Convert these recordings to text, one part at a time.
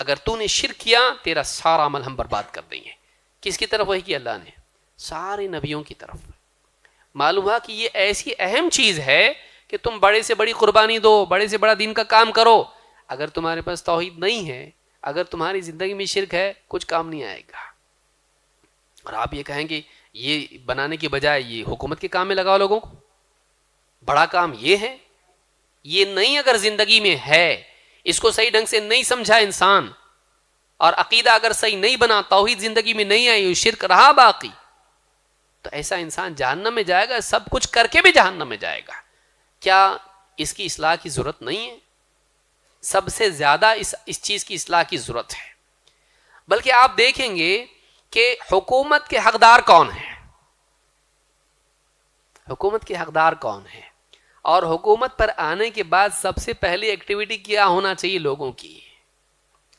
اگر تو نے شرک کیا تیرا سارا عمل ہم برباد کر دیں گے. کس کی طرف وحی کی اللہ نے؟ سارے نبیوں کی طرف. معلوم ہوا کہ یہ ایسی اہم چیز ہے کہ تم بڑے سے بڑی قربانی دو, بڑے سے بڑا دین کا کام کرو, اگر تمہارے پاس توحید نہیں ہے, اگر تمہاری زندگی میں شرک ہے, کچھ کام نہیں آئے گا. اور آپ یہ کہیں گے یہ بنانے کی بجائے یہ حکومت کے کام میں لگاؤ لوگوں کو, بڑا کام یہ ہے. یہ نہیں اگر زندگی میں ہے, اس کو صحیح ڈھنگ سے نہیں سمجھا انسان, اور عقیدہ اگر صحیح نہیں بنا, توحید زندگی میں نہیں آئی, شرک رہا باقی, تو ایسا انسان جہنم میں جائے گا, سب کچھ کر کے بھی جہنم میں جائے گا. کیا اس کی اصلاح کی ضرورت نہیں ہے؟ سب سے زیادہ اس چیز کی اصلاح کی ضرورت ہے. بلکہ آپ دیکھیں گے کہ حکومت کے حقدار کون ہیں, حکومت کے حقدار کون ہیں, اور حکومت پر آنے کے بعد سب سے پہلی ایکٹیویٹی کیا ہونا چاہیے لوگوں کی,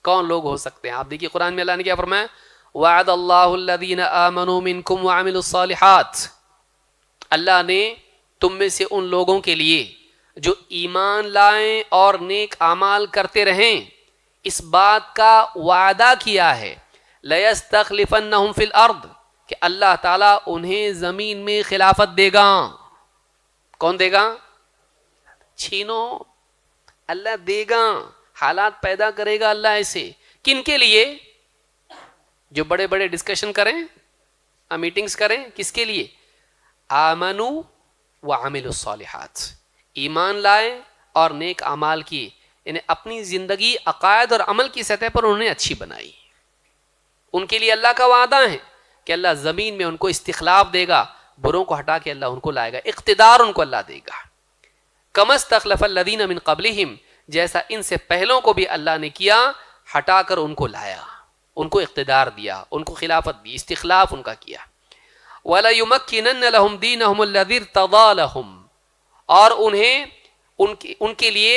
کون لوگ ہو سکتے ہیں؟ آپ دیکھیے قرآن میں اللہ نے کیا فرمایا, وعد اللہ الذین آمنوا منکم وعملوا الصالحات. اللہ نے تم میں سے ان لوگوں کے لیے جو ایمان لائیں اور نیک اعمال کرتے رہیں, اس بات کا وعدہ کیا ہے, لَيَسْتَخْلِفَنَّهُمْ فِي الْأَرْضِ, کہ اللہ تعالیٰ انہیں زمین میں خلافت دے گا. کون دے گا؟ چھینو, اللہ دے گا, حالات پیدا کرے گا اللہ ایسے. کن کے لیے؟ جو بڑے بڑے ڈسکشن کریں, میٹنگز کریں, کس کے لیے؟ آمنوا وعملوا الصالحات, ایمان لائے اور نیک اعمال کیے, یعنی اپنی زندگی عقائد اور عمل کی سطح پر انہوں نے اچھی بنائی. ان کے لیے اللہ کا وعدہ ہے کہ اللہ زمین میں ان کو استخلاف دے گا, بروں کو ہٹا کے اللہ ان کو لائے گا, اقتدار ان کو اللہ دے گا. کما استخلف الذین من قبلہم, جیسا ان سے پہلوں کو بھی اللہ نے کیا, ہٹا کر ان کو لایا, ان کو اقتدار دیا, ان کو خلافت دی, استخلاف ان کا کیا. وَلَيُمَكِّنَنَّ لَهُمْ دِينَهُمُ الَّذِي ارْتَضَىٰ لَهُمْ, اور انہیں ان کے لیے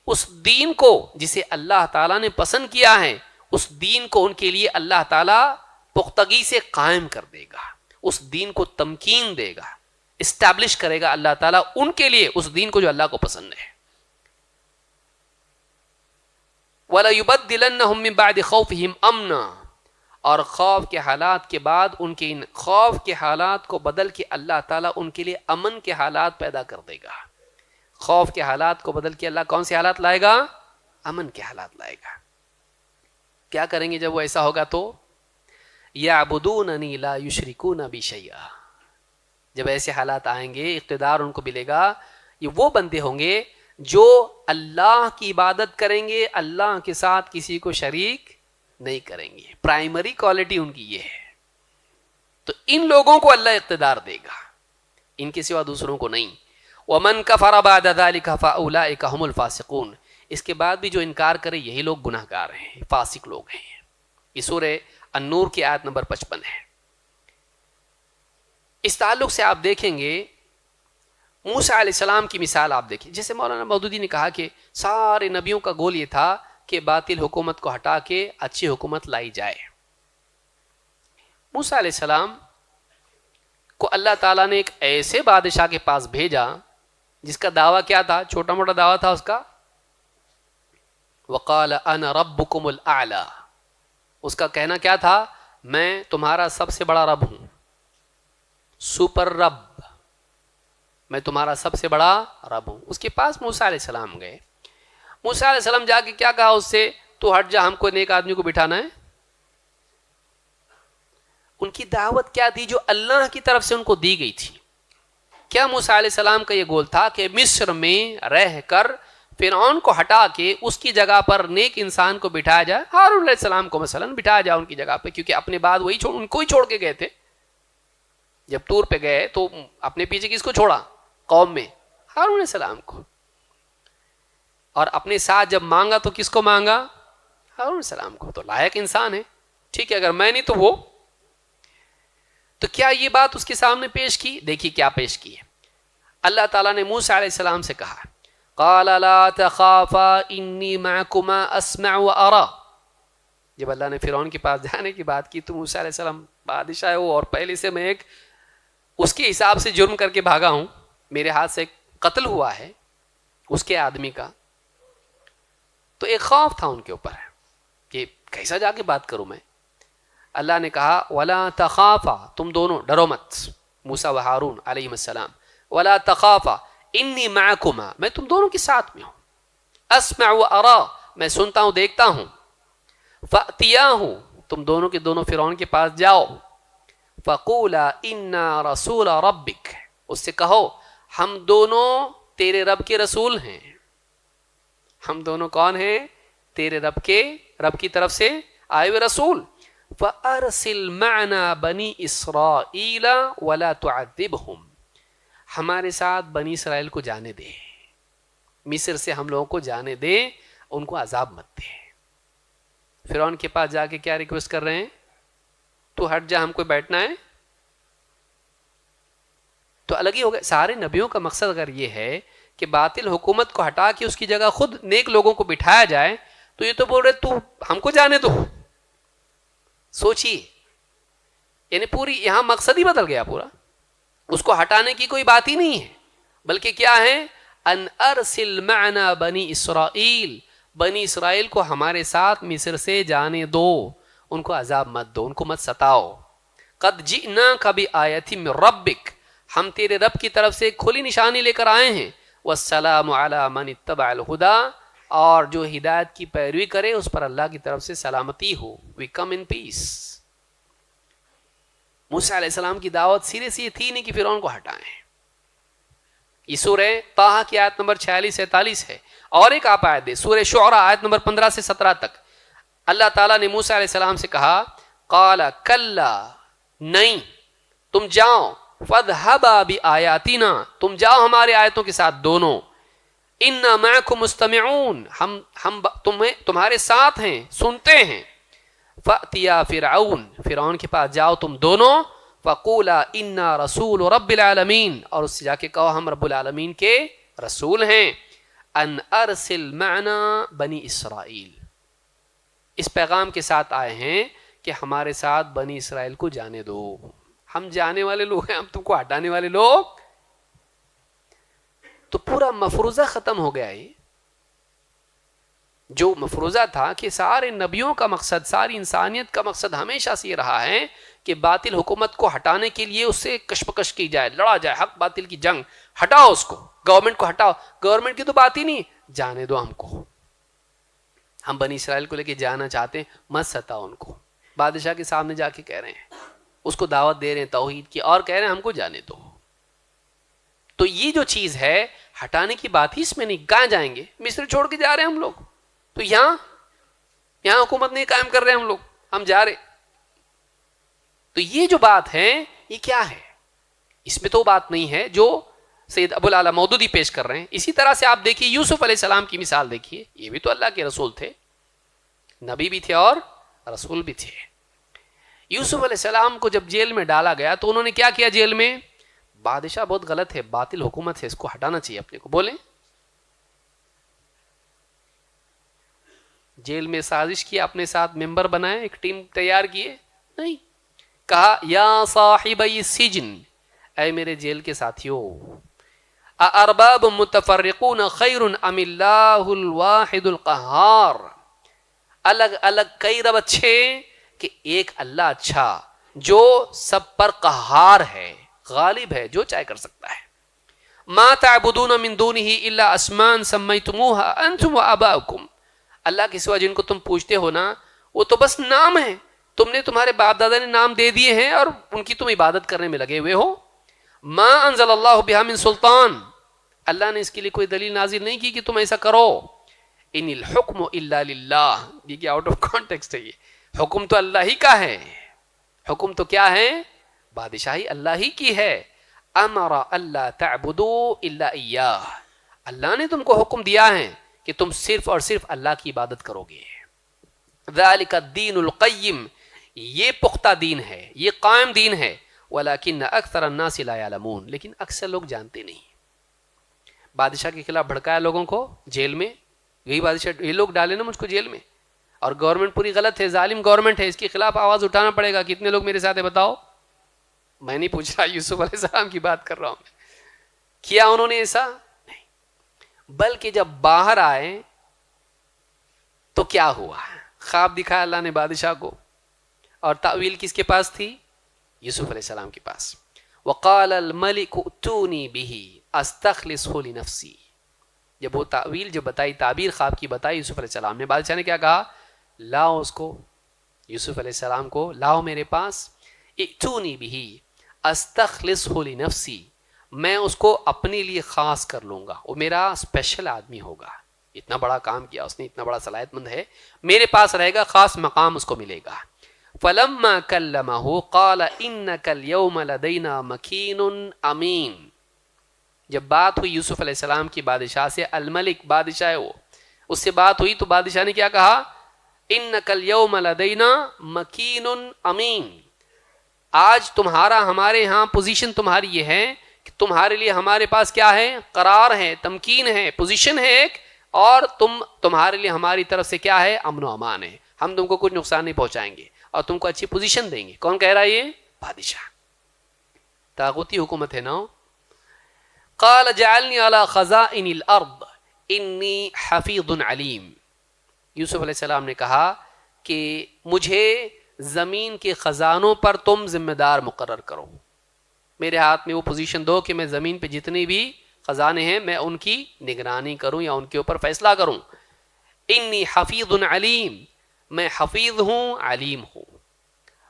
اس دین کو جسے اللہ تعالیٰ نے پسند کیا ہے, اس دین کو ان کے لیے اللہ تعالیٰ پختگی سے قائم کر دے گا, اس دین کو تمکین دے گا, اسٹیبلش کرے گا اللہ تعالیٰ ان کے لیے اس دین کو جو اللہ کو پسند ہے. وَلَيُبَدِّلَنَّهُم مِّن بَعْدِ خَوْفِهِمْ أَمْنًا, اور خوف کے حالات کے بعد ان کے ان خوف کے حالات کو بدل کے اللہ تعالیٰ ان کے لیے امن کے حالات پیدا کر دے گا. خوف کے حالات کو بدل کے اللہ کون سے حالات لائے گا؟ امن کے حالات لائے گا. کیا کریں گے جب وہ ایسا ہوگا؟ تو یعبدوننی لا یشرکون بی شیئا, جب ایسے حالات آئیں گے, اقتدار ان کو ملے گا, یہ وہ بندے ہوں گے جو اللہ کی عبادت کریں گے, اللہ کے ساتھ کسی کو شریک نہیں کریں گے. پرائمری کوالٹی ان کی یہ ہے. تو ان لوگوں کو اللہ اقتدار دے گا, ان کے سوا دوسروں کو نہیں. وَمَنْ كَفَرَ بَعْدَ ذَلِكَ فَأُولَٰئِكَ هُمُ الْفَاسِقُونَ, اس کے بعد بھی جو انکار کرے یہی لوگ گناہ گار ہیں, فاسق لوگ ہیں. یہ سورہ النور کی آیت نمبر 55 ہے. اس تعلق سے آپ دیکھیں گے موسیٰ علیہ السلام کی مثال آپ دیکھیں. جیسے مولانا مودودی نے کہا کہ سارے نبیوں کا گول یہ تھا کہ باطل حکومت کو ہٹا کے اچھی حکومت لائی جائے. موسیٰ علیہ السلام کو اللہ تعالیٰ نے ایک ایسے بادشاہ کے پاس بھیجا جس کا دعویٰ کیا تھا؟ چھوٹا موٹا دعویٰ تھا اس کا, وقال انا ربکم الاعلی. اس کا کہنا کیا تھا؟ میں تمہارا سب سے بڑا رب ہوں, سپر رب, میں تمہارا سب سے بڑا رب ہوں. اس کے پاس موسیٰ علیہ السلام گئے. موسیٰ علیہ السلام جا کے کیا کہا اس سے؟ تو ہٹ جا, ہم کو نیک آدمی کو بٹھانا ہے. ان کی دعوت کیا تھی جو اللہ کی طرف سے ان کو دی گئی تھی؟ کیا موسیٰ علیہ السلام کا یہ گول تھا کہ مصر میں رہ کر فرعون کو ہٹا کے اس کی جگہ پر نیک انسان کو بٹھایا جائے؟ ہارون علیہ السلام کو مثلا بٹھایا جائے ان کی جگہ پہ, کیونکہ اپنے بعد وہی ان کو ہی چھوڑ کے گئے تھے. جب طور پہ گئے تو اپنے پیچھے کس کو چھوڑا قوم میں؟ ہارون علیہ السلام کو. اور اپنے ساتھ جب مانگا تو کس کو مانگا؟ ہارون علیہ السلام کو. تو لائق انسان ہے, ٹھیک ہے, اگر میں نہیں تو وہ. تو کیا یہ بات اس کے سامنے پیش کی؟ دیکھیے کیا پیش کی ہے. اللہ تعالیٰ نے موسیٰ علیہ السلام سے کہا, قال لا تخافا انی معکما اسمع و ارا. جب اللہ نے فرعون کے پاس جانے کی بات کی تو موسیٰ علیہ السلام بادشاہ ہے وہ, اور پہلے سے میں ایک اس کے حساب سے جرم کر کے بھاگا ہوں, میرے ہاتھ سے قتل ہوا ہے اس کے آدمی کا. تو ایک خوف تھا ان کے اوپر, کہ کیسا جا کے بات کروں میں. اللہ نے کہا وَلَا تَخَافَا, تم دونوں ڈرو مت, موسیٰ و ہارون علیہ السلام, وَلَا تَخَافَا اِنِّي مَعَكُمَا, میں تم دونوں کے ساتھ میں ہوں, اسمع و ارا, میں سنتا ہوں دیکھتا ہوں, فَأْتِيَاهُ, تم دونوں کے دونوں فرعون کے پاس جاؤ, فَقُولَا إِنَّا رَسُولَ رَبِّكَ, اس سے کہو ہم دونوں تیرے رب کے رسول ہیں. ہم دونوں کون ہیں؟ تیرے رب کی طرف سے آئے ہوئے رسول. فَأَرْسِلْ مَعْنَا بَنِي إِسْرَائِيلَ وَلَا تُعَذِّبْهُمْ, ہمارے ساتھ بنی اسرائیل کو جانے دے, مصر سے ہم لوگوں کو جانے دے, ان کو عذاب مت دے. فرعون کے پاس جا کے کیا ریکویسٹ کر رہے ہیں؟ تو ہٹ جا, ہم کو بیٹھنا ہے. تو الگ ہی ہو گئے. سارے نبیوں کا مقصد اگر یہ ہے کہ باطل حکومت کو ہٹا کے اس کی جگہ خود نیک لوگوں کو بٹھایا جائے, تو یہ تو بول رہے تو ہم کو جانے دو. سوچیے, یعنی پوری یہاں مقصد ہی بدل گیا پورا. اس کو ہٹانے کی کوئی بات ہی نہیں ہے, بلکہ کیا ہے, ان ارسل معنا بنی اسرائیل, بنی اسرائیل کو ہمارے ساتھ مصر سے جانے دو, ان کو عذاب مت دو, ان کو مت ستاؤ. قد جئناک بآیۃ من ربک, ہم تیرے رب کی طرف سے کھلی نشانی لے کر آئے ہیں. والسلام علی من اتبع الہدی, اور جو ہدایت کی پیروی کرے اس پر اللہ کی طرف سے سلامتی ہو. وی کم ان پیس. موسیٰ علیہ السلام کی دعوت سیدھے سی تھی نہیں کہ فرعون کو ہٹائیں. یہ سورہ طٰہٰ کی آیت نمبر 46-47 ہے. اور ایک آپ آیت دے, سورہ شعراء آیت نمبر 15 سے 17 تک. اللہ تعالیٰ نے موسیٰ علیہ السلام سے کہا, قال کلا, نہیں, تم جاؤ, فاذهبا بآیاتنا, تم جاؤ ہمارے آیتوں کے ساتھ دونوں, انا معکم مستمعون, ہم تمہارے ساتھ ہیں, سنتے ہیں. فأتیا فرعون, فرعون کے پاس جاؤ تم دونوں, فقولا انا رسول رب العالمین, اور اس سے جا کے کہو ہم رب العالمین کے رسول ہیں. ان ارسل معنا بنی اسرائیل, اس پیغام کے ساتھ آئے ہیں کہ ہمارے ساتھ بنی اسرائیل کو جانے دو. ہم جانے والے لوگ ہیں, ہم تم کو ہٹانے والے لوگ. تو پورا مفروضہ ختم ہو گیا. یہ جو مفروضہ تھا کہ سارے نبیوں کا مقصد, ساری انسانیت کا مقصد ہمیشہ سے یہ رہا ہے کہ باطل حکومت کو ہٹانے کے لیے اس سے کشمکش کی جائے, لڑا جائے, حق باطل کی جنگ, ہٹاؤ اس کو, گورنمنٹ کو ہٹاؤ. گورنمنٹ کی تو بات ہی نہیں, جانے دو ہم کو, ہم بنی اسرائیل کو لے کے جانا چاہتے ہیں, مت ستاؤ ان کو. بادشاہ کے سامنے جا کے کہہ رہے ہیں, اس کو دعوت دے رہے ہیں توحید کی, اور کہہ رہے ہیں ہم کو جانے دو. تو یہ جو چیز ہے ہٹانے کی بات ہی اس میں نہیں. کہاں جائیں گے؟ مصر چھوڑ کے جا رہے ہیں ہم لوگ, تو یہاں حکومت نہیں قائم کر رہے ہم لوگ, ہم جا رہے. تو یہ جو بات ہے یہ کیا ہے؟ اس میں تو بات نہیں ہے جو سید ابو العلا مودودی پیش کر رہے ہیں. اسی طرح سے آپ دیکھیے یوسف علیہ السلام کی مثال دیکھیے, یہ بھی تو اللہ کے رسول تھے, نبی بھی تھے اور رسول بھی تھے. یوسف علیہ السلام کو جب جیل میں ڈالا گیا تو انہوں نے کیا کیا جیل میں؟ بادشاہ بہت غلط ہے, باطل حکومت ہے, اس کو ہٹانا چاہیے اپنے کو. بولیں, جیل میں سازش کی, اپنے ساتھ ممبر بنائے, ایک ٹیم تیار کیے, نہیں. کہا یا صاحبی السجن, اے میرے جیل کے ساتھیوں, اارباب متفرقون خیر ام اللہ الواحد القہار, الگ الگ کئی رب اچھے کہ ایک اللہ اچھا جو سب پر قہار ہے, غالب ہے, جو چاہے کر سکتا ہے. ما تعبدون من دونہ الا اسماء سمیتموها انتم وآباؤکم, اللہ کے سوا جن کو تم پوچھتے ہو نا, وہ تو بس نام ہے, تم نے تمہارے باپ دادا نے نام دے دیے ہیں اور ان کی تم عبادت کرنے میں لگے ہوئے ہو. ما انزل اللہ بہا من سلطان, اللہ نے اس کے لیے کوئی دلیل نازل نہیں کی کہ تم ایسا کرو. ان الحکم الا للہ, یہ آؤٹ آف کانٹیکسٹ ہے, یہ حکم تو اللہ ہی کا ہے. حکم تو کیا ہے؟ بادشاہی اللہ ہی کی ہے. امر اللہ تعبدوا الا ایاہ, اللہ نے تم کو حکم دیا ہے کہ تم صرف اور صرف اللہ کی عبادت کرو گے. ذالک الدین القیم, یہ پختہ دین ہے, یہ قائم دین ہے. ولکن اکثر الناس لا یعلمون, لیکن اکثر لوگ جانتے نہیں. بادشاہ کے خلاف بھڑکایا لوگوں کو جیل میں, یہی بادشاہ, یہ لوگ ڈالے نا مجھ کو جیل میں, اور گورنمنٹ پوری غلط ہے, ظالم گورنمنٹ ہے, اس کے خلاف آواز اٹھانا پڑے گا. کتنے لوگ میرے ساتھ ہیں بتاؤ؟ میں نہیں پوچھ رہا, یوسف علیہ السلام کی بات کر رہا ہوں. کیا انہوں نے ایسا؟ نہیں. بلکہ جب باہر آئے تو کیا ہوا؟ خواب دکھایا اللہ نے بادشاہ کو، اور تعویل کس کے پاس تھی؟ یوسف علیہ السلام کے پاس. وقال الملک ائتونی بہ استخلصہ لنفسی. جب وہ تعویل جو بتائی، تعبیر خواب کی بتائی یوسف علیہ السلام نے، بادشاہ نے کیا کہا؟ لاؤ اس کو، یوسف علیہ السلام کو لاؤ میرے پاس. ائتونی بہ استخلصہ لنفسی، میں اس کو اپنے لیے خاص کر لوں گا، وہ میرا اسپیشل آدمی ہوگا. اتنا بڑا کام کیا اس نے، اتنا بڑا صلاحیت مند ہے، میرے پاس رہے گا، خاص مقام اس کو ملے گا. فلما کلمہ قال انک اليوم لدینا مکین امین. جب بات ہوئی یوسف علیہ السلام کی بادشاہ سے، الملک بادشاہ ہے وہ، اس سے بات ہوئی تو بادشاہ نے کیا کہا؟ انک اليوم لدینا مکین امین. آج تمہارا ہمارے ہاں پوزیشن تمہاری یہ ہے کہ تمہارے لیے ہمارے پاس کیا ہے؟ قرار ہے، تمکین ہے، پوزیشن ہے ایک، اور تمہارے لیے ہماری طرف سے کیا ہے؟ امن و امان ہے. ہم تم کو کچھ نقصان نہیں پہنچائیں گے اور تم کو اچھی پوزیشن دیں گے. کون کہہ رہا ہے یہ؟ بادشاہ. طاغوتی حکومت ہے نا. قال جعلنی علی خزائن الارض انی حفیظ علیم. یوسف علیہ السلام نے کہا کہ مجھے زمین کے خزانوں پر تم ذمہ دار مقرر کرو، میرے ہاتھ میں وہ پوزیشن دو کہ میں زمین پہ جتنی بھی خزانے ہیں میں ان کی نگرانی کروں یا ان کے اوپر فیصلہ کروں. انی حفیظ علیم، میں حفیظ ہوں، علیم ہوں،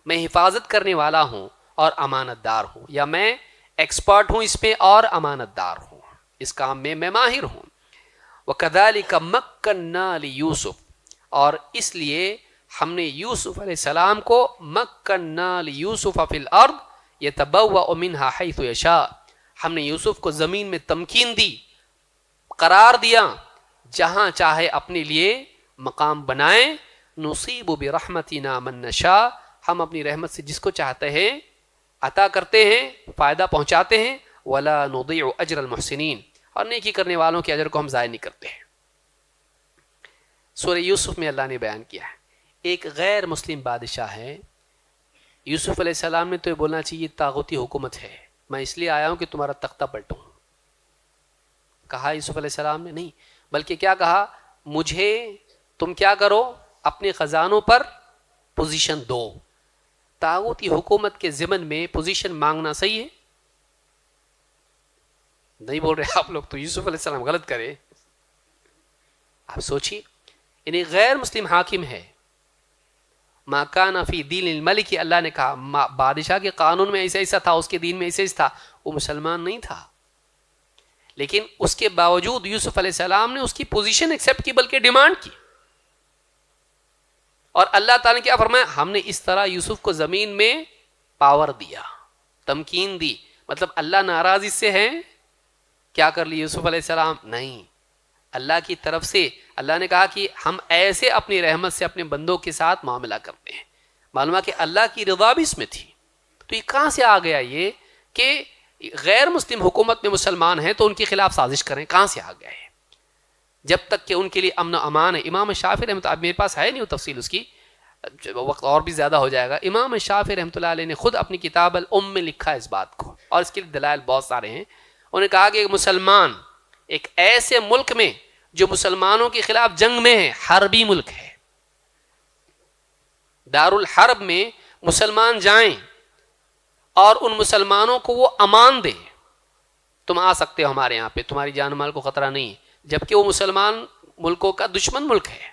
میں حفاظت کرنے والا ہوں اور امانت دار ہوں، یا میں ایکسپرٹ ہوں اس پہ اور امانت دار ہوں، اس کام میں میں ماہر ہوں. وَكَذَلِكَ مَكَّنَّا لِيُوسُف، اور اس لیے ہم نے یوسف علیہ السلام کو مَكَّنَّا لِيُوسُفَ فِي الْأَرْضِ يَتَبَوَّأُ مِنْهَا حَيْثُ يَشَاءُ. ہم نے یوسف کو زمین میں تمکین دی، قرار دیا، جہاں چاہے اپنے لیے مقام بنائے. نصیب برحمتنا من نشاء، ہم اپنی رحمت سے جس کو چاہتے ہیں عطا کرتے ہیں، فائدہ پہنچاتے ہیں. ولا نضيع اجر المحسنین، اور نیکی کرنے والوں کے اجر کو ہم ضائع نہیں کرتے ہیں. سورہ یوسف میں اللہ نے بیان کیا ہے ایک غیر مسلم بادشاہ ہے. یوسف علیہ السلام نے تو یہ بولنا چاہیے طاغوتی حکومت ہے، میں اس لیے آیا ہوں کہ تمہارا تختہ پلٹوں. کہا یوسف علیہ السلام نے نہیں، بلکہ کیا کہا؟ مجھے تم کیا کرو؟ اپنے خزانوں پر پوزیشن دو. طاغوتی حکومت کے ضمن میں پوزیشن مانگنا صحیح ہے؟ نہیں بول رہے آپ لوگ تو یوسف علیہ السلام غلط کرے. آپ سوچیے، یعنی غیر مسلم حاکم ہے. ما کان فی دین الملک، اللہ نے کہا بادشاہ کے قانون میں ایسا تھا، اس کے دین میں ایسا تھا. وہ مسلمان نہیں تھا، لیکن اس کے باوجود یوسف علیہ السلام نے اس کی پوزیشن ایکسیپٹ کی، بلکہ ڈیمانڈ کی. اور اللہ تعالیٰ نے کیا فرمایا؟ ہم نے اس طرح یوسف کو زمین میں پاور دیا، تمکین دی. مطلب اللہ ناراض اس سے ہے؟ کیا کر لی یوسف علیہ السلام؟ نہیں، اللہ کی طرف سے اللہ نے کہا کہ ہم ایسے اپنی رحمت سے اپنے بندوں کے ساتھ معاملہ کرتے ہیں. معلوم ہے کہ اللہ کی رضا بھی اس میں تھی. تو یہ کہاں سے آ گیا یہ کہ غیر مسلم حکومت میں مسلمان ہیں تو ان کے خلاف سازش کریں؟ کہاں سے آ گیا ہے؟ جب تک کہ ان کے لیے امن و امان ہے. امام شافعی رحمۃ اللہ، میرے پاس ہے نہیں وہ تفصیل اس کی، وقت اور بھی زیادہ ہو جائے گا. امام شافعی رحمۃ اللہ علیہ نے خود اپنی کتاب الام میں لکھا اس بات کو، اور اس کے دلائل بہت سارے ہیں. انہوں نے کہا کہ ایک مسلمان ایک ایسے ملک میں جو مسلمانوں کے خلاف جنگ میں ہے، حربی ملک ہے، دار الحرب میں مسلمان جائیں اور ان مسلمانوں کو وہ امان دیں، تم آ سکتے ہو ہمارے یہاں پہ، تمہاری جان مال کو خطرہ نہیں، جبکہ وہ مسلمان ملکوں کا دشمن ملک ہے.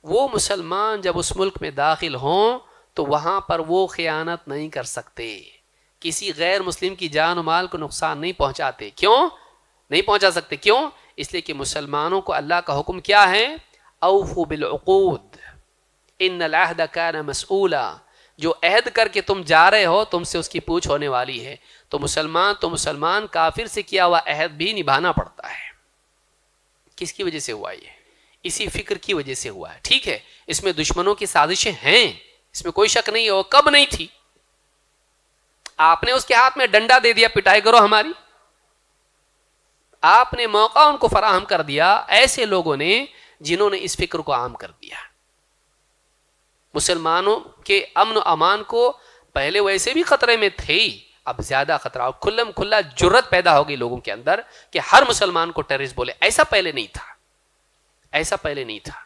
وہ مسلمان جب اس ملک میں داخل ہوں تو وہاں پر وہ خیانت نہیں کر سکتے، کسی غیر مسلم کی جان و مال کو نقصان نہیں پہنچاتے. کیوں نہیں پہنچا سکتے؟ کیوں؟ اس لیے کہ مسلمانوں کو اللہ کا حکم کیا ہے؟ اوفوا بالعقود ان العہد کان مسئولا. جو عہد کر کے تم جا رہے ہو تم سے اس کی پوچھ ہونے والی ہے. تو مسلمان کافر سے کیا ہوا عہد بھی نبھانا پڑتا ہے. کس کی وجہ سے ہوا یہ؟ اسی فکر کی وجہ سے ہوا ہے. ٹھیک ہے، اس میں دشمنوں کی سازشیں ہیں، اس میں کوئی شک نہیں ہے. وہ کب نہیں تھی؟ آپ نے اس کے ہاتھ میں ڈنڈا دے دیا، پٹائی کرو ہماری. آپ نے موقع ان کو فراہم کر دیا، ایسے لوگوں نے جنہوں نے اس فکر کو عام کر دیا. مسلمانوں کے امن و امان کو پہلے ویسے بھی خطرے میں تھے، اب زیادہ خطرہ، اور کھلم کھلا جرت پیدا ہو گئی لوگوں کے اندر کہ ہر مسلمان کو ٹیررسٹ بولے. ایسا پہلے نہیں تھا، ایسا پہلے نہیں تھا.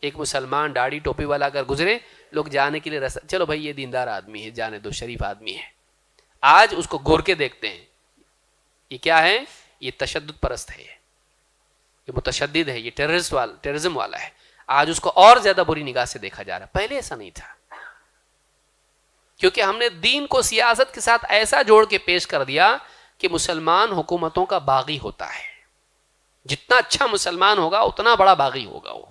ایک مسلمان داڑھی ٹوپی والا اگر گزرے لوگ جانے کے لیے چلو بھائی یہ دیندار آدمی ہے جانے دو شریف آدمی ہے. آج اس کو گور کے دیکھتے ہیں, یہ کیا ہے؟ یہ تشدد پرست ہے, یہ متشدد ہے, یہ ٹیررزم والا ہے. آج اس کو اور زیادہ بری نگاہ سے دیکھا جا رہا ہے, پہلے ایسا نہیں تھا, کیونکہ ہم نے دین کو سیاست کے ساتھ ایسا جوڑ کے پیش کر دیا کہ مسلمان حکومتوں کا باغی ہوتا ہے. جتنا اچھا مسلمان ہوگا اتنا بڑا باغی ہوگا وہ.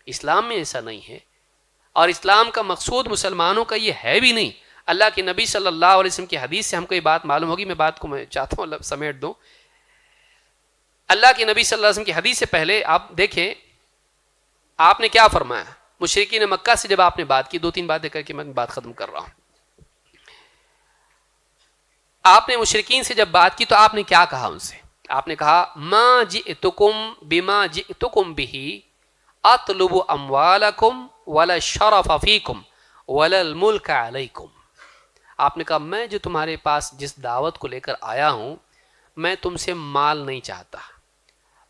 اسلام میں ایسا نہیں ہے, اور اسلام کا مقصود مسلمانوں کا یہ ہے بھی نہیں. اللہ کے نبی صلی اللہ علیہ وسلم کی حدیث سے ہم کو یہ بات معلوم ہوگی, میں بات کو میں چاہتا ہوں سمیٹ دوں. اللہ کے نبی صلی اللہ علیہ وسلم کی حدیث سے پہلے آپ دیکھیں آپ نے کیا فرمایا. مشرکین مکہ سے جب آپ نے بات کی, 2-3 باتیں کر کے میں بات ختم کر رہا ہوں. آپ نے مشرکین سے جب بات کی تو آپ نے کیا کہا ان سے؟ آپ نے کہا ما جئتکم بما جئتکم به اطلب اموالکم ولا الشرف فیکم ولا الملک علیکم. آپ نے کہا میں جو تمہارے پاس جس دعوت کو لے کر آیا ہوں میں تم سے مال نہیں چاہتا,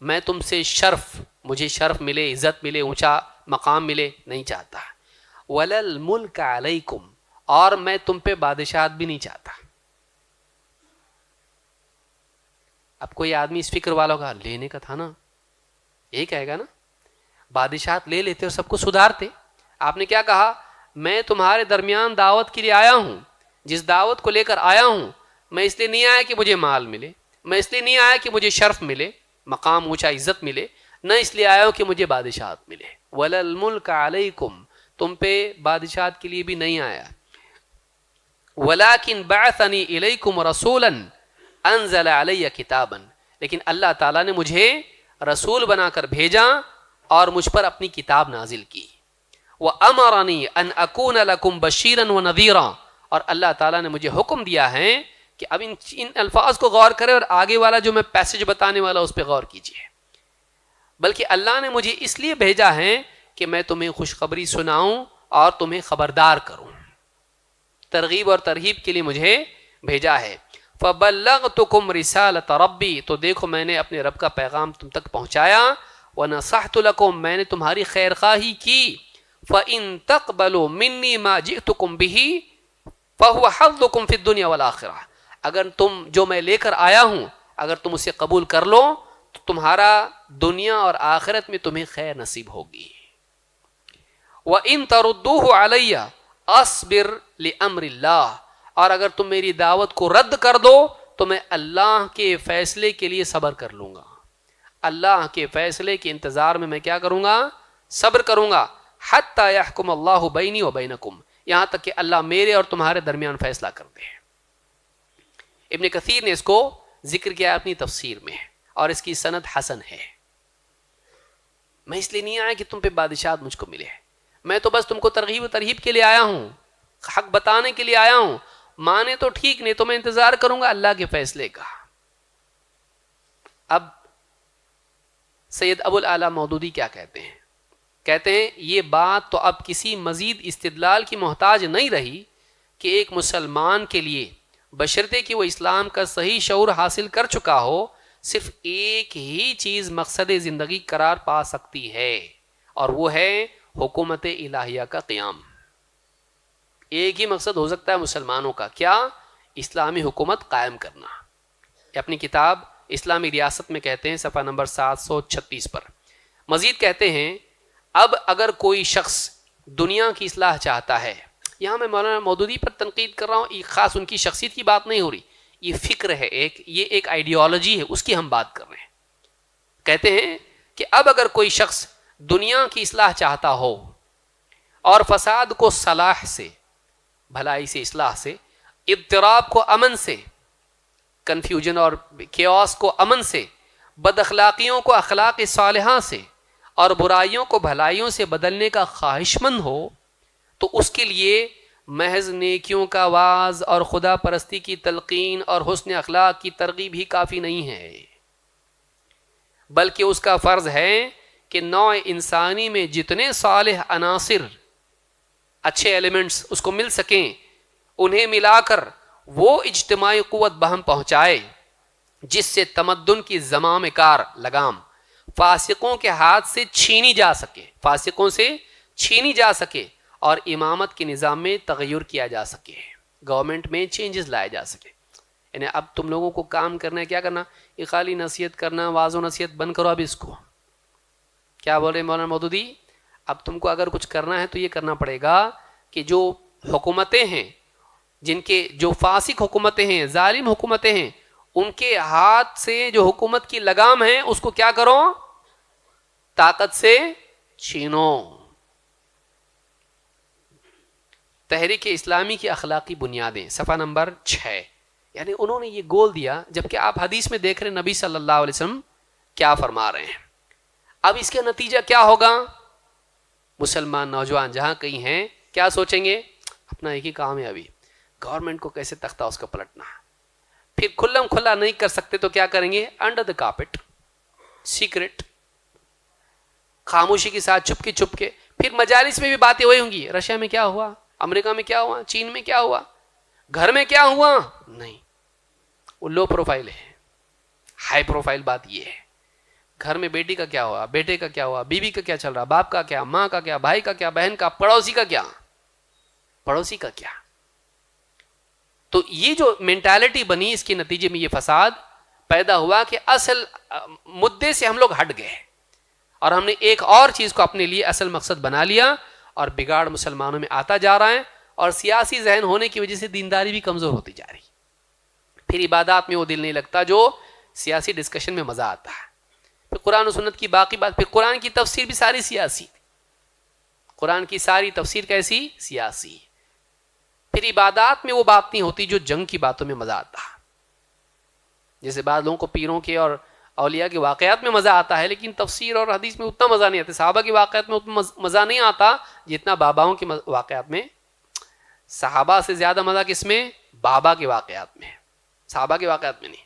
میں تم سے شرف, مجھے شرف ملے, عزت ملے, اونچا مقام ملے نہیں چاہتا. ولا الملک علیکم, اور میں تم پہ بادشاہت بھی نہیں چاہتا. اب کوئی آدمی اس فکر والوں کا لینے کا تھا نا, یہ کہے گا نا بادشاہت لے لیتے اور سب کو سدھارتے. آپ نے کیا کہا؟ میں تمہارے درمیان دعوت کے لیے آیا ہوں, جس دعوت کو لے کر آیا ہوں میں اس لیے نہیں آیا کہ مجھے مال ملے, میں اس لیے نہیں آیا کہ مجھے شرف ملے, مقام, اونچا, عزت ملے, نہ اس لیے آیا ہوں کہ مجھے بادشاہت ملے. ولا الملک علیکم, تم پہ بادشاہت کے لیے بھی نہیں آیا. ولکن بعثنی الیکم رسولا انزل علی کتابا, لیکن اللہ تعالیٰ نے مجھے رسول بنا کر بھیجا اور مجھ پر اپنی کتاب نازل کی. وَأَمَرَنِي أَنْ أَكُونَ لَكُمْ بَشِيرًا وَنَذِيرًا, اور اللہ تعالیٰ نے مجھے حکم دیا ہے کہ اب ان الفاظ کو غور کریں اور آگے والا جو میں پیسج بتانے والا اس پہ غور کیجیے. بلکہ اللہ نے مجھے اس لیے بھیجا ہے کہ میں تمہیں خوشخبری سناؤں اور تمہیں خبردار کروں, ترغیب اور ترہیب کے لیے مجھے بھیجا ہے. فَبَلَّغْتُكُمْ رِسَالَةَ رَبِّي, تو دیکھو میں نے اپنے رب کا پیغام تم تک پہنچایا. وَنَصَحْتُ لَكُمْ, میں نے تمہاری خیر خواہی کی. فَإِن تَقْبَلُوا مِنِّي مَا جِئْتُكُمْ بِهِ فَهُوَ حَظُّكُمْ فِي الدُّنْيَا وَالْآخِرَةِ, اگر تم جو میں لے کر آیا ہوں اگر تم اسے قبول کر لو تو تمہارا دنیا اور آخرت میں تمہیں خیر نصیب ہوگی. وَإِن تَرُدُّوهُ عَلَيَّ أَصْبِرْ لِأَمْرِ اللَّهِ, اور اگر تم میری دعوت کو رد کر دو تو میں اللہ کے فیصلے کے لیے صبر کر لوں گا. اللہ کے فیصلے کے انتظار میں کیا کروں گا؟ صبر کروں گا. حتی یحکم اللہ بینی و بینکم, یہاں تک کہ اللہ میرے اور تمہارے درمیان فیصلہ کر دے. ابن کثیر نے اس کو ذکر کیا اپنی تفسیر میں, اور اس کی سند حسن ہے. میں اس لیے نہیں آیا کہ تم پہ بادشاہت مجھ کو ملے, میں تو بس تم کو ترغیب و ترہیب کے لیے آیا ہوں, حق بتانے کے لیے آیا ہوں. مانے تو ٹھیک, نہیں تو میں انتظار کروں گا اللہ کے فیصلے کا. اب سید ابو الاعلی مودودی کیا کہتے ہیں؟ کہتے ہیں یہ بات تو اب کسی مزید استدلال کی محتاج نہیں رہی کہ ایک مسلمان کے لیے بشرطے کہ وہ اسلام کا صحیح شعور حاصل کر چکا ہو صرف ایک ہی چیز مقصد زندگی قرار پا سکتی ہے, اور وہ ہے حکومت الہیہ کا قیام. ایک ہی مقصد ہو سکتا ہے مسلمانوں کا, کیا؟ اسلامی حکومت قائم کرنا. اپنی کتاب اسلامی ریاست میں کہتے ہیں صفحہ نمبر 736 پر. مزید کہتے ہیں اب اگر کوئی شخص دنیا کی اصلاح چاہتا ہے, یہاں میں مولانا مودودی پر تنقید کر رہا ہوں, یہ خاص ان کی شخصیت کی بات نہیں ہو رہی, یہ فکر ہے, یہ ایک آئیڈیالوجی ہے, اس کی ہم بات کر رہے ہیں. کہتے ہیں کہ اب اگر کوئی شخص دنیا کی اصلاح چاہتا ہو اور فساد کو صلاح سے, بھلائی سے, اصلاح سے, اضطراب کو امن سے, کنفیوژن اور کیوس کو امن سے, بد اخلاقیوں کو اخلاق صالحہ سے اور برائیوں کو بھلائیوں سے بدلنے کا خواہش مند ہو تو اس کے لیے محض نیکیوں کا واعظ اور خدا پرستی کی تلقین اور حسن اخلاق کی ترغیب ہی کافی نہیں ہے, بلکہ اس کا فرض ہے کہ نوع انسانی میں جتنے صالح عناصر, اچھے ایلیمنٹس اس کو مل سکیں, انہیں ملا کر وہ اجتماعی قوت بہم پہنچائے جس سے تمدن کی زمام کار لگام فاسقوں کے ہاتھ سے چھینی جا سکے، فاسقوں سے چھینی جا سکے، اور امامت کے نظام میں تغیر کیا جا سکے، گورنمنٹ میں چینجز لائے جا سکے. یعنی اب تم لوگوں کو کام کرنا ہے، کیا کرنا؟ یہ خالی نصیحت کرنا، واعظ و نصیحت بند کرو اب اس کو. کیا بول رہے مولانا مودودی؟ اب تم کو اگر کچھ کرنا ہے تو یہ کرنا پڑے گا کہ جو حکومتیں ہیں، جن کے جو فاسق حکومتیں ہیں، ظالم حکومتیں ہیں، ان کے ہاتھ سے جو حکومت کی لگام ہے اس کو کیا کرو؟ طاقت سے چھینو. تحریک اسلامی کی اخلاقی بنیادیں، صفحہ نمبر 6. یعنی انہوں نے یہ گول دیا، جبکہ آپ حدیث میں دیکھ رہے ہیں نبی صلی اللہ علیہ وسلم کیا فرما رہے ہیں. اب اس کا نتیجہ کیا ہوگا؟ مسلمان نوجوان جہاں کہیں ہیں کیا سوچیں گے؟ اپنا ایک ہی کام ہے ابھی، گورنمنٹ کو کیسے تختہ اس کا پلٹنا. پھر کھلم کھلا نہیں کر سکتے تو کیا کریں گے؟ انڈر دا کارپٹ، سیکرٹ، خاموشی کے ساتھ، چھپ کے. پھر مجالس میں بھی باتیں وہی ہوں گی، رشیا میں کیا ہوا، امریکہ میں کیا ہوا، چین میں کیا ہوا، گھر میں کیا ہوا. نہیں، وہ لو پروفائل ہے. ہائی پروفائل بات یہ ہے، گھر میں بیٹی کا کیا ہوا، بیٹے کا کیا ہوا، بیوی کا کیا چل رہا، باپ کا کیا، ماں کا کیا، بھائی کا کیا، بہن کا، پڑوسی کا کیا، پڑوسی کا کیا. تو یہ جو مینٹالٹی بنی، اس کے نتیجے میں یہ فساد پیدا ہوا کہ اصل مدے سے ہم لوگ ہٹ گئے اور ہم نے ایک اور چیز کو اپنے لیے اصل مقصد بنا لیا، اور بگاڑ مسلمانوں میں آتا جا رہا ہے، اور سیاسی ذہن ہونے کی وجہ سے دینداری بھی کمزور ہوتی جا رہی. پھر عبادات میں وہ دل نہیں لگتا جو سیاسی ڈسکشن میں مزہ آتا ہے. پھر قرآن و سنت کی باقی بات، پھر قرآن کی تفسیر بھی ساری سیاسی، قرآن کی ساری تفسیر کیسی؟ سیاسی. پھر عبادات میں وہ بات نہیں ہوتی جو جنگ کی باتوں میں مزہ آتا ہے. جیسے بعض لوگوں کو پیروں کے اور اولیاء کے واقعات میں مزہ آتا ہے، لیکن تفسیر اور حدیث میں اتنا مزہ نہیں آتا. صحابہ کے واقعات میں اتنا مزہ نہیں آتا جتنا باباؤں کے واقعات میں. صحابہ سے زیادہ مزہ کس میں؟ بابا کے واقعات میں، صحابہ کے واقعات میں نہیں.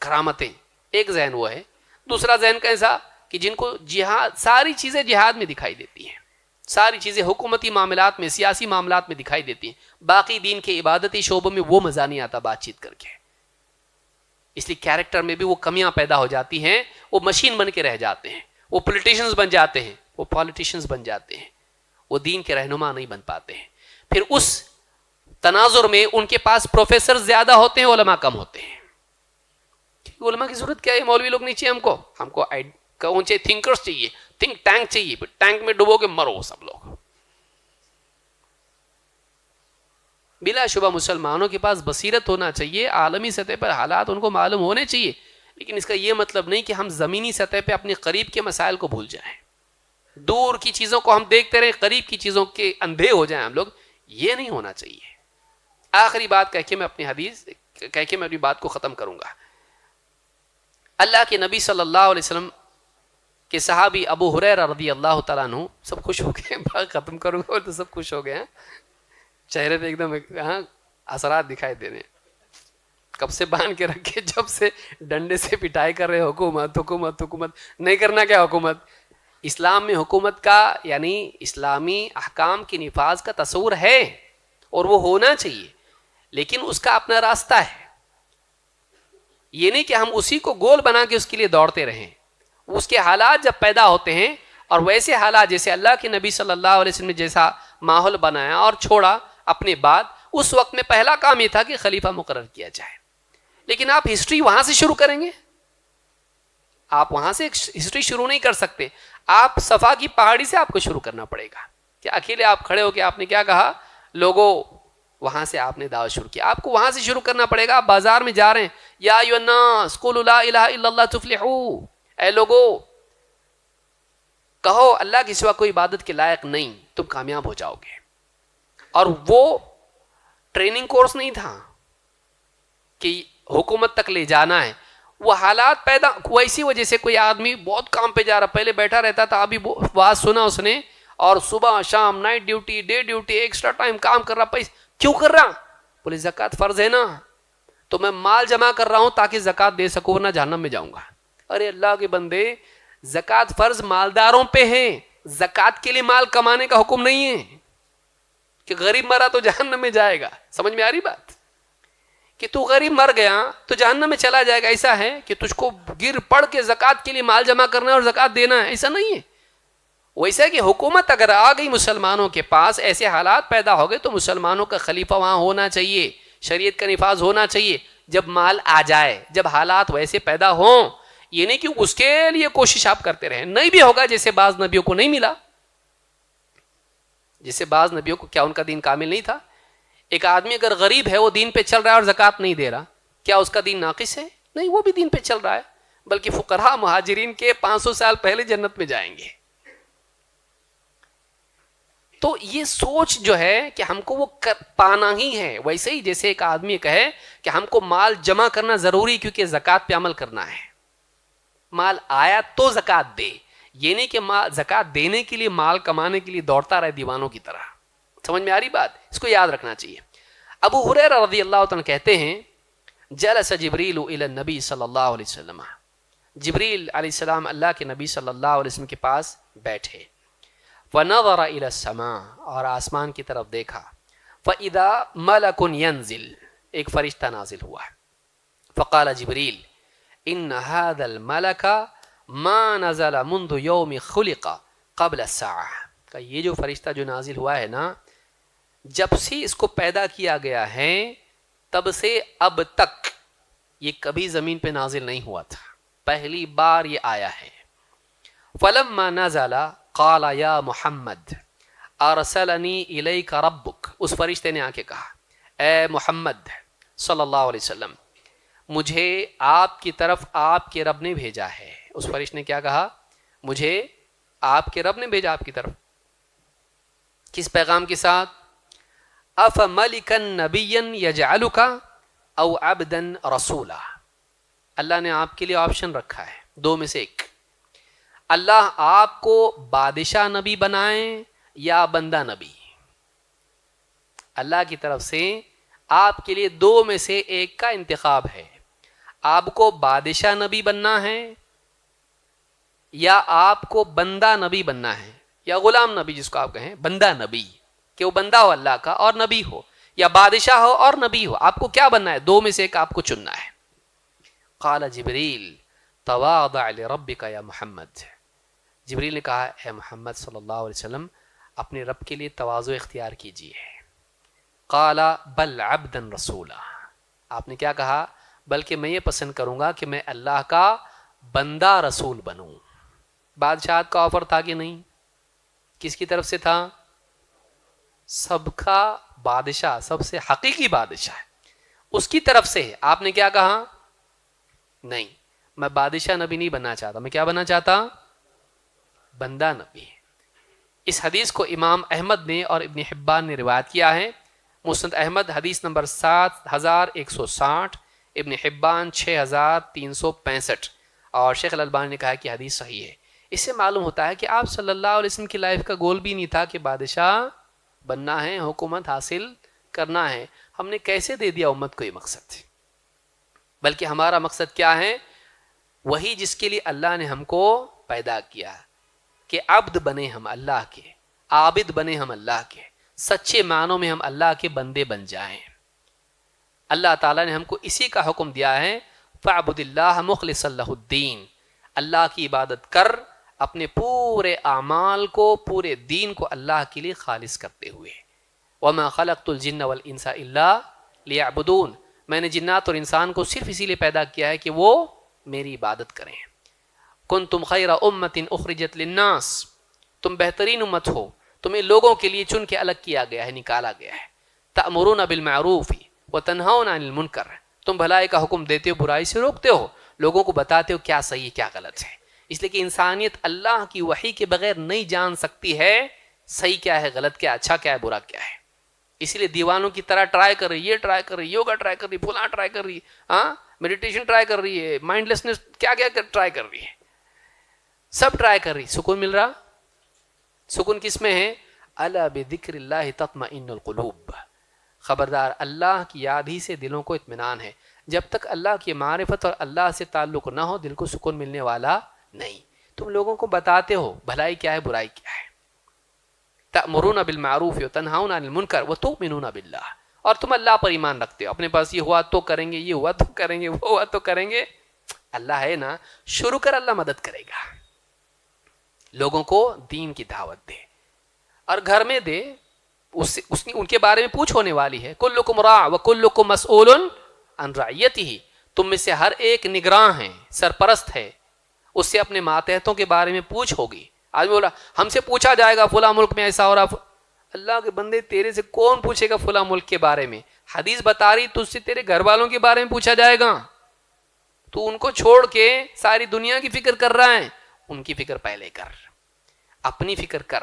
کرامتیں، ایک ذہن وہ ہے. دوسرا ذہن کیسا کہ جن کو جہاد، ساری چیزیں جہاد میں دکھائی دیتی ہیں، ساری چیزیں حکومتی معاملات میں، سیاسی معاملات میں دکھائی دیتی ہیں. باقی دین کے عبادتی شعبوں میں وہ مزہ نہیں آتا بات چیت کر کے. اس لیے کیریکٹر میں بھی وہ کمیاں پیدا ہو جاتی ہیں، وہ مشین بن کے رہ جاتے ہیں، وہ پولیٹیشنز بن جاتے ہیں، وہ پالیٹیشنز بن جاتے ہیں، وہ دین کے رہنما نہیں بن پاتے ہیں. پھر اس تناظر میں ان کے پاس پروفیسر زیادہ ہوتے ہیں، علماء کم ہوتے ہیں. علماء کی ضرورت کیا ہے؟ مولوی لوگ نہیں چاہیے ہم کو کون چاہیے؟ تھنکرز چاہیے، تھنک ٹینک چاہیے. پھر ٹینک میں ڈبو کے مرو سب لوگ. بلا شبہ مسلمانوں کے پاس بصیرت ہونا چاہیے، عالمی سطح پر حالات ان کو معلوم ہونے چاہیے، لیکن اس کا یہ مطلب نہیں کہ ہم زمینی سطح پہ اپنے قریب کے مسائل کو بھول جائیں، دور کی چیزوں کو ہم دیکھتے رہیں، قریب کی چیزوں کے اندھے ہو جائیں ہم لوگ. یہ نہیں ہونا چاہیے. آخری بات کہہ کے میں اپنی بات کو ختم کروں گا. اللہ کے نبی صلی اللہ علیہ وسلم کے صحابی ابو ہریرہ رضی اللہ تعالیٰ عنہ، سب خوش ہو گئے، بات ختم کروں گا تو سب خوش ہو گئے ہیں، چہرے پہ ایک دم اثرات دکھائی دے رہے ہیں. کب سے باندھ کے رکھے، جب سے ڈنڈے سے پٹائی کر رہے، حکومت حکومت حکومت. نہیں کرنا کیا حکومت؟ اسلام میں حکومت کا یعنی اسلامی احکام کے نفاذ کا تصور ہے اور وہ ہونا چاہیے، لیکن اس کا اپنا راستہ ہے. یہ نہیں کہ ہم اسی کو گول بنا کے اس کے لیے دوڑتے رہیں. اس کے حالات جب پیدا ہوتے ہیں، اور ویسے حالات جیسے اللہ کے نبی صلی اللہ علیہ وسلم نے جیسا ماحول بنایا اور چھوڑا اپنے بعد، اس وقت میں پہلا کام یہ تھا کہ خلیفہ مقرر کیا جائے. لیکن آپ ہسٹری وہاں سے شروع کریں گے؟ آپ وہاں سے ہسٹری شروع نہیں کر سکتے. آپ صفا کی پہاڑی سے آپ کو شروع کرنا پڑے گا کہ اکیلے آپ کھڑے ہو کے آپ نے کیا کہا، لوگوں وہاں سے آپ نے دعوت شروع کی. آپ کو وہاں سے شروع کرنا پڑے گا. آپ بازار میں جا رہے ہیں، یا ایھا الناس قولوا لا الہ الا اللہ تفلحوا، اے لوگوں کہو اللہ کے سوا کوئی عبادت کے لائق نہیں، تم کامیاب ہو جاؤ گے. اور وہ ٹریننگ کورس نہیں تھا کہ حکومت تک لے جانا ہے. وہ حالات پیدا، ویسی وجہ سے کوئی آدمی بہت کام پہ جا رہا، پہلے بیٹھا رہتا تھا، ابھی بات سنا اس نے، اور صبح شام night duty day duty extra time کام کر رہا. پیسے کیوں کر رہا؟ بولے زکوٰۃ فرض ہے نا، تو میں مال جمع کر رہا ہوں تاکہ زکوٰۃ دے سکوں ورنہ جہنم میں جاؤں گا. ارے اللہ کے بندے، زکوٰۃ فرض مالداروں پہ ہے، زکوٰۃ کے لیے مال کمانے کا حکم نہیں ہے کہ غریب مرا تو جہنم میں جائے گا. سمجھ میں آ رہی بات؟ کہ تو غریب مر گیا تو جہنم میں چلا جائے گا، ایسا ہے کہ تجھ کو گر پڑ کے زکوٰۃ کے لیے مال جمع کرنا ہے اور زکوٰۃ دینا ہے، ایسا نہیں ہے۔ ویسا کہ حکومت اگر آ گئی مسلمانوں کے پاس، ایسے حالات پیدا ہو گئے تو مسلمانوں کا خلیفہ وہاں ہونا چاہیے، شریعت کا نفاذ ہونا چاہیے۔ جب مال آ جائے، جب حالات ویسے پیدا ہوں، یہ نہیں کہ اس کے لیے کوشش آپ کرتے رہیں، نہیں بھی ہوگا، جیسے بعض نبیوں کو نہیں ملا، جیسے بعض نبیوں کو، کیا ان کا دین کامل نہیں تھا؟ ایک آدمی اگر غریب ہے، وہ دین پہ چل رہا ہے اور زکوٰۃ نہیں دے رہا، کیا اس کا دین ناقص ہے؟ نہیں، وہ بھی دین پہ چل رہا ہے، بلکہ فقراء مہاجرین کے 500 سال پہلے جنت میں جائیں گے۔ تو یہ سوچ جو ہے کہ ہم کو وہ پانا ہی ہے، ویسے ہی جیسے ایک آدمی کہے کہ ہم کو مال جمع کرنا ضروری کیونکہ زکوٰۃ پہ عمل کرنا ہے، مال آیا تو زکوٰۃ دے، یہ نہیں کہ زکوٰۃ دینے کے لیے، مال کمانے کے لیے دوڑتا رہے دیوانوں کی طرح۔ سمجھ میں آ رہی بات؟ اس کو یاد رکھنا چاہیے۔ ابو ہریرہ رضی اللہ عنہ کہتے ہیں جلس جبریل الی النبی صلی اللہ علیہ وسلم، جبریل علیہ السلام اللہ کے نبی صلی اللہ علیہ وسلم کے پاس بیٹھے، فنظر الی السماء، اور آسمان کی طرف دیکھا، فاذا ملک ینزل، ایک فرشتہ نازل ہوا، فقال جبریل ان هذا الملک ما نزل منذ یوم خلق قبل الساعة، کہ یہ جو فرشتہ جو نازل ہوا ہے نا، جب سے اس کو پیدا کیا گیا ہے تب سے اب تک یہ کبھی زمین پہ نازل نہیں ہوا تھا، پہلی بار یہ آیا ہے۔ فلما نزل قال یا محمد ارسلنی الیک ربک، اس فرشتے نے آ کے کہا اے محمد صلی اللہ علیہ وسلم، مجھے آپ کی طرف آپ کے رب نے بھیجا ہے۔ اس فرشتے نے کیا کہا؟ مجھے آپ کے رب نے بھیجا آپ کی طرف، کس پیغام کے ساتھ؟ افملکا نبیا یجعلک او عبدا رسولا، اللہ نے آپ کے لیے آپشن رکھا ہے، دو میں سے ایک، اللہ آپ کو بادشاہ نبی بنائیں یا بندہ نبی۔ اللہ کی طرف سے آپ کے لیے دو میں سے ایک کا انتخاب ہے، آپ کو بادشاہ نبی بننا ہے یا آپ کو بندہ نبی بننا ہے، یا غلام نبی جس کو آپ کہیں، بندہ نبی، کہ وہ بندہ ہو اللہ کا اور نبی ہو، یا بادشاہ ہو اور نبی ہو، آپ کو کیا بننا ہے؟ دو میں سے ایک آپ کو چننا ہے۔ قال جبریل تواضع لربک یا محمد، جبریل نے کہا اے محمد صلی اللہ علیہ وسلم، اپنے رب کے لیے تواضع اختیار کیجیے۔ قال بل عبدا رسولا، آپ نے کیا کہا؟ بلکہ میں یہ پسند کروں گا کہ میں اللہ کا بندہ رسول بنوں۔ بادشاہت کا آفر تھا کہ نہیں؟ کس کی طرف سے تھا؟ سب کا بادشاہ، سب سے حقیقی بادشاہ اس کی طرف سے ہے۔ آپ نے کیا کہا؟ نہیں، میں بادشاہ نبی نہیں بننا چاہتا، میں کیا بننا چاہتا؟ بندہ نبی۔ اس حدیث کو امام احمد نے اور ابن حبان نے روایت کیا ہے، مسند احمد حدیث نمبر 7160، ابن حبان 6365، اور شیخ الالبانی نے کہا کہ حدیث صحیح ہے۔ اس سے معلوم ہوتا ہے کہ آپ صلی اللہ علیہ وسلم کی لائف کا گول بھی نہیں تھا کہ بادشاہ بننا ہے، حکومت حاصل کرنا ہے۔ ہم نے کیسے دے دیا امت کو یہ مقصد؟ بلکہ ہمارا مقصد کیا ہے؟ وہی جس کے لیے اللہ نے ہم کو پیدا کیا، کہ عبد بنے ہم اللہ کے، عابد بنے ہم اللہ کے، سچے معنوں میں ہم اللہ کے بندے بن جائیں۔ اللہ تعالیٰ نے ہم کو اسی کا حکم دیا ہے، فَاعْبُدِ اللَّهَ مُخْلِصًا لَهُ الدِّينَ، اللہ کی عبادت کر اپنے پورے اعمال کو، پورے دین کو اللہ کے لیے خالص کرتے ہوئے۔ وَمَا خَلَقْتُ الْجِنَّ وَالْإِنسَ إِلَّا لِيَعْبُدُونَ، میں نے جنات اور انسان کو صرف اسی لیے پیدا کیا ہے کہ وہ میری عبادت کریں۔ كُنْتُمْ خَيْرَ أُمَّةٍ أُخْرِجَتْ لِلنَّاسِ، تم بہترین امت ہو، تمہیں لوگوں کے لیے چن کے الگ کیا گیا ہے، نکالا گیا ہے۔ تَأْمُرُونَ بِالْمَعْرُوفِ وَتَنْهَوْنَ عَنِ الْمُنْكَرِ، تم بھلائی کا حکم دیتے ہو، برائی سے روکتے ہو، لوگوں کو بتاتے ہو کیا صحیح کیا غلط ہے۔ اس لیے کہ انسانیت اللہ کی وحی کے بغیر نہیں جان سکتی ہے صحیح کیا ہے، غلط کیا ہے، اچھا کیا ہے، برا کیا ہے۔ اسی لیے دیوانوں کی طرح ٹرائی کر رہی، یہ ٹرائی کر رہی، یوگا ٹرائی کر رہی، فلاں ٹرائی کر رہی، ہاں میڈیٹیشن ٹرائی کر رہی ہے، مائنڈ لیسنس کیا کیا ٹرائی کر رہی ہے، سب ٹرائی کر رہی۔ سکون مل رہا؟ سکون کس میں ہے؟ الا بذکر اللہ تطمئن القلوب، خبردار اللہ کی یاد ہی سے دلوں کو اطمینان ہے۔ جب تک اللہ کی معرفت اور اللہ سے تعلق نہ ہو، دل کو سکون ملنے والا نہیں۔ تم لوگوں کو بتاتے ہو بھلائی کیا ہے، برائی کیا ہے۔ تأمرون بالمعروف وتنہون عن المنکر وتؤمنون باللہ، اور تم اللہ پر ایمان رکھتے ہو، اپنے پاس یہ ہوا تو کریں گے، یہ ہوا تو کریں گے، وہ ہوا تو کریں گے، اللہ ہے نا، شروع کر، اللہ مدد کرے گا. لوگوں کو دین کی دعوت دے اور گھر میں دے، ان کے بارے میں پوچھ ہونے والی ہے. کلکم راع وکلکم مسئول عن رعیتہ، تم میں سے ہر ایک نگراں ہے، سرپرست ہے، اس سے اپنے ماتحتوں کے بارے میں پوچھ ہوگی. آج بولا ہم سے پوچھا جائے گا فلاں ملک میں ایسا ہو رہا. اللہ کے بندے تیرے سے کون پوچھے گا فلاں ملک کے بارے میں؟ حدیث بتا رہی تجھ سے تیرے گھر والوں کے بارے میں پوچھا جائے گا. تو ان کو چھوڑ کے ساری دنیا کی فکر کر رہا ہے. ان کی فکر پہلے کر، اپنی فکر کر.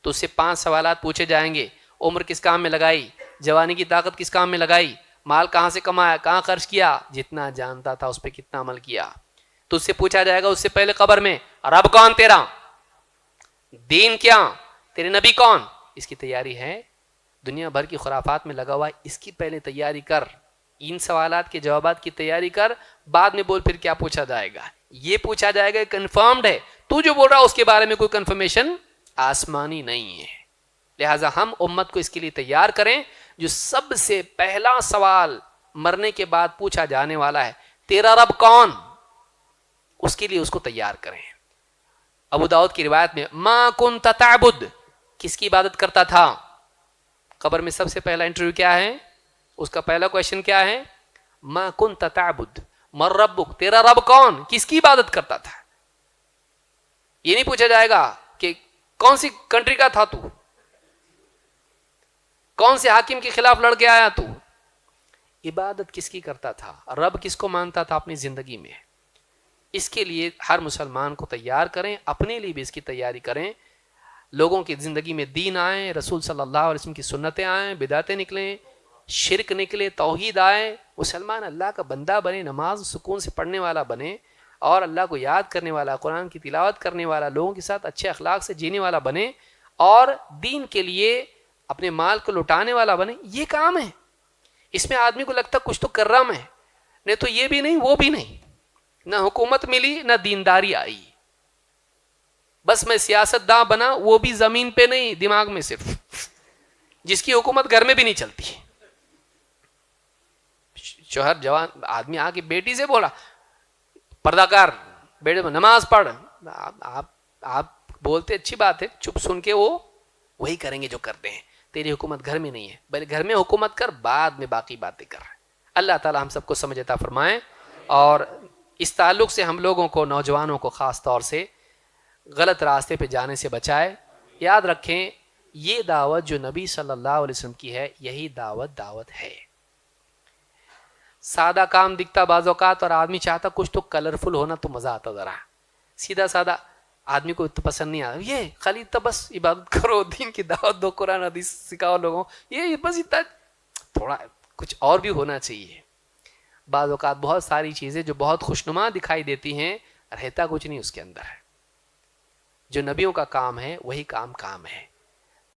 تو اس سے 5 سوالات پوچھے جائیں گے. عمر کس کام میں لگائی؟ جوانی کی طاقت کس کام میں لگائی؟ مال کہاں سے کمایا؟ کہاں خرچ کیا؟ جتنا جانتا تھا اس پہ کتنا عمل کیا؟ تو اس سے پوچھا جائے گا اس سے پہلے قبر میں، رب کون تیرا؟ دین کیا؟ تیرے نبی کون؟ اس کی تیاری ہے. دنیا بھر کی خرافات میں لگا ہوا ہے، اس کی پہلے تیاری کر. ان سوالات کے جوابات کی تیاری کر، بعد میں بول پھر کیا پوچھا جائے گا. یہ پوچھا جائے گا کنفرمڈ ہے، تو جو بول رہا اس کے بارے میں کوئی کنفرمیشن آسمانی نہیں ہے. لہٰذا ہم امت کو اس کے لیے تیار کریں. جو سب سے پہلا سوال مرنے کے بعد پوچھا جانے والا ہے، تیرا رب کون؟ اس کے لیے اس کو تیار کریں. ابو داؤد کی روایت میں ما کنت تعبد، کس کی عبادت کرتا تھا؟ قبر میں سب سے پہلا انٹرویو کیا ہے؟ اس کا پہلا کویشچن کیا ہے؟ ما کنت تعبد من ربک، تیرا رب کون، کس کی عبادت کرتا تھا. یہ نہیں پوچھا جائے گا کہ کون سی کنٹری کا تھا تو، کون سے حاکم کے خلاف لڑ کے آیا تو. عبادت کس کی کرتا تھا، رب کس کو مانتا تھا اپنی زندگی میں. اس کے لیے ہر مسلمان کو تیار کریں، اپنے لیے بھی اس کی تیاری کریں. لوگوں کی زندگی میں دین آئیں، رسول صلی اللہ علیہ وسلم کی سنتیں آئیں، بدعتیں نکلیں، شرک نکلے، توحید آئے. مسلمان اللہ کا بندہ بنے، نماز سکون سے پڑھنے والا بنے، اور اللہ کو یاد کرنے والا، قرآن کی تلاوت کرنے والا، لوگوں کے ساتھ اچھے اخلاق سے جینے والا بنے، اور دین کے لیے اپنے مال کو لٹانے والا بنے. یہ کام ہے. اس میں آدمی کو لگتا کچھ تو کر رہا میں، نہیں تو یہ بھی نہیں وہ بھی نہیں. نہ حکومت ملی نہ دینداری آئی، بس میں سیاست داں بنا، وہ بھی زمین پہ نہیں، دماغ میں صرف. جس کی حکومت گھر میں بھی نہیں چلتی. شوہر جوان آدمی آ کے بیٹی سے بولا پردہ کر، بیٹے نماز پڑھ. آپ بولتے اچھی بات ہے، چپ سن کے وہ وہی کریں گے جو کرتے ہیں. تیری حکومت گھر میں نہیں ہے، بلکہ گھر میں حکومت کر، بعد میں باقی باتیں کر. اللہ تعالی ہم سب کو سمجھ عطا فرمائے، اور اس تعلق سے ہم لوگوں کو، نوجوانوں کو خاص طور سے، غلط راستے پہ جانے سے بچائے. یاد رکھیں یہ دعوت جو نبی صلی اللہ علیہ وسلم کی ہے، یہی دعوت ہے. سادہ کام دکھتا بعض اوقات، اور آدمی چاہتا کچھ تو کلرفل ہونا تو مزہ آتا. ذرا سیدھا سادہ آدمی کو تو پسند نہیں آتا. یہ خالی تو بس عبادت کرو، دین کی دعوت دو، قرآن حدیث سکھاؤ لوگوں، یہ بس اتنا. تھوڑا کچھ اور بھی ہونا چاہیے. بعض اوقات بہت ساری چیزیں جو بہت خوشنما دکھائی دیتی ہیں، رہتا کچھ نہیں اس کے اندر. جو نبیوں کا کام ہے وہی کام ہے.